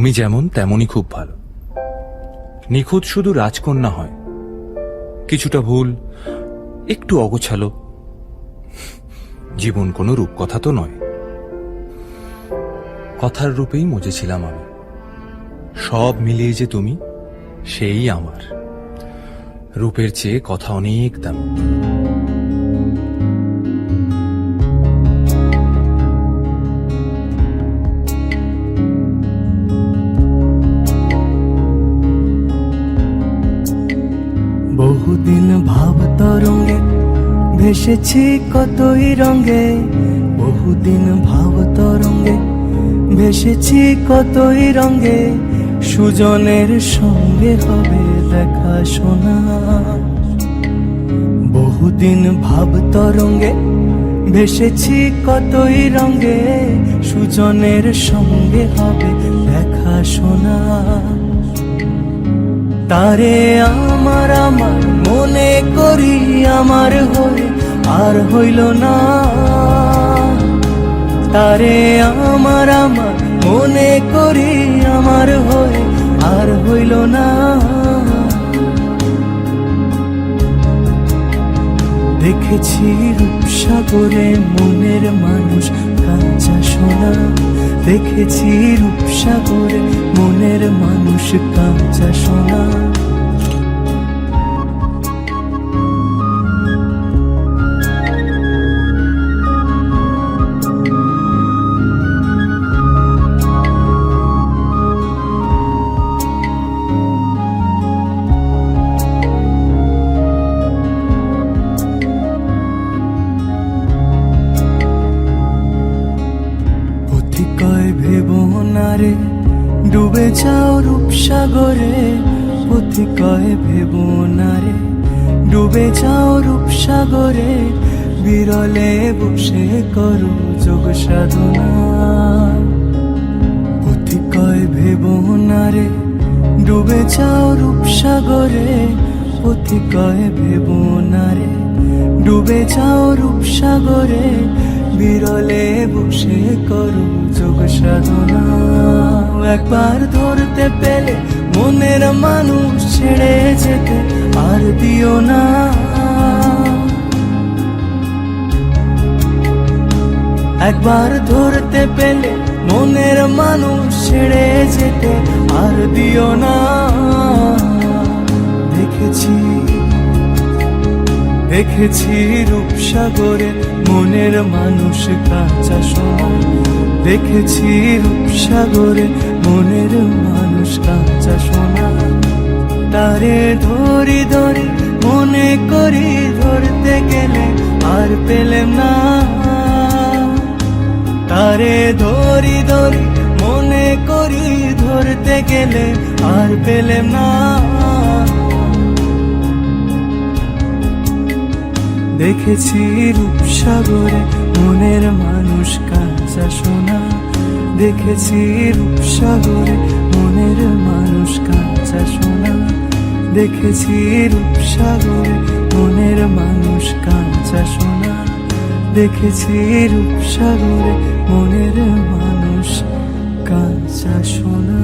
তুমি যেমন তেমনই খুব ভালো। নিখুঁত শুধু রাজকন্যা হয়, কিছুটা ভুল, একটু অগোছালো। জীবন কোনো রূপকথা তো নয়। কথার রূপেই মজেছিলাম আমি। সব মিলিয়ে যে তুমি, সেই আমার। রূপের চেয়ে কথা অনেক দামি। বহুদিন ভাব তরঙ্গে ভেসেছি কতই রঙে, বহুদিন ভাব তরঙ্গে ভেসেছি কতই রঙে। সুজনের সঙ্গে হবে দেখা শোনা। বহুদিন ভাব তরঙ্গে ভেসেছি কতই রঙে, সুজনের সঙ্গে হবে দেখা শোনা। তারে আমার আমার মনে করি আমার হয়ে আর হইল না। তারে আমার আমার মনে করি আমার হয়ে আর হইল না। দেখেছি রূপসাগরে মনের মানুষ কাঁচা সোনা। দেখেছি রূপসাগরে মনের মানুষ কাঁচা সোনা। ভেবো না রে ডুবে যাও রূপসাগরে, পথি কয় ভেবো না রে ডুবে যাও রূপসাগরে। বিরলে বসে করো যোগ সাধনা। পথি কয় ভেবো না রে ডুবে যাও রূপসাগরে, পথি কয় ভেবো না রে ডুবে যাও রূপসাগরে। বিরলে বসে করো যোগ সাধনা। একবার ধরতে পেলে মনের মানুষ ছেড়ে যেতে আর দিও না। একবার ধরতে পেলে মনের মানুষ ছেড়ে যেতে আর দিও না। দেখেছি দেখেছি রূপসাগরে মনের মানুষ কাঁচা সোনা। দেখেছি রূপসাগরে মনের মানুষ কাঁচা সোনা। তারে ধরি ধরি মনে করি ধরতে গেলে আর পেলেম না। তারে ধরি ধরি মনে করি ধরতে গেলে আর পেলেম না। দেখেছি রূপসাগরে মনের মানুষ কাঁচা সোনা। দেখেছি রূপসাগরে মনের মানুষ কাঁচা সোনা। দেখেছি রূপসাগরে মনের মানুষ কাঁচা সোনা। দেখেছি রূপসাগরে মনের মানুষ কাঁচা সোনা।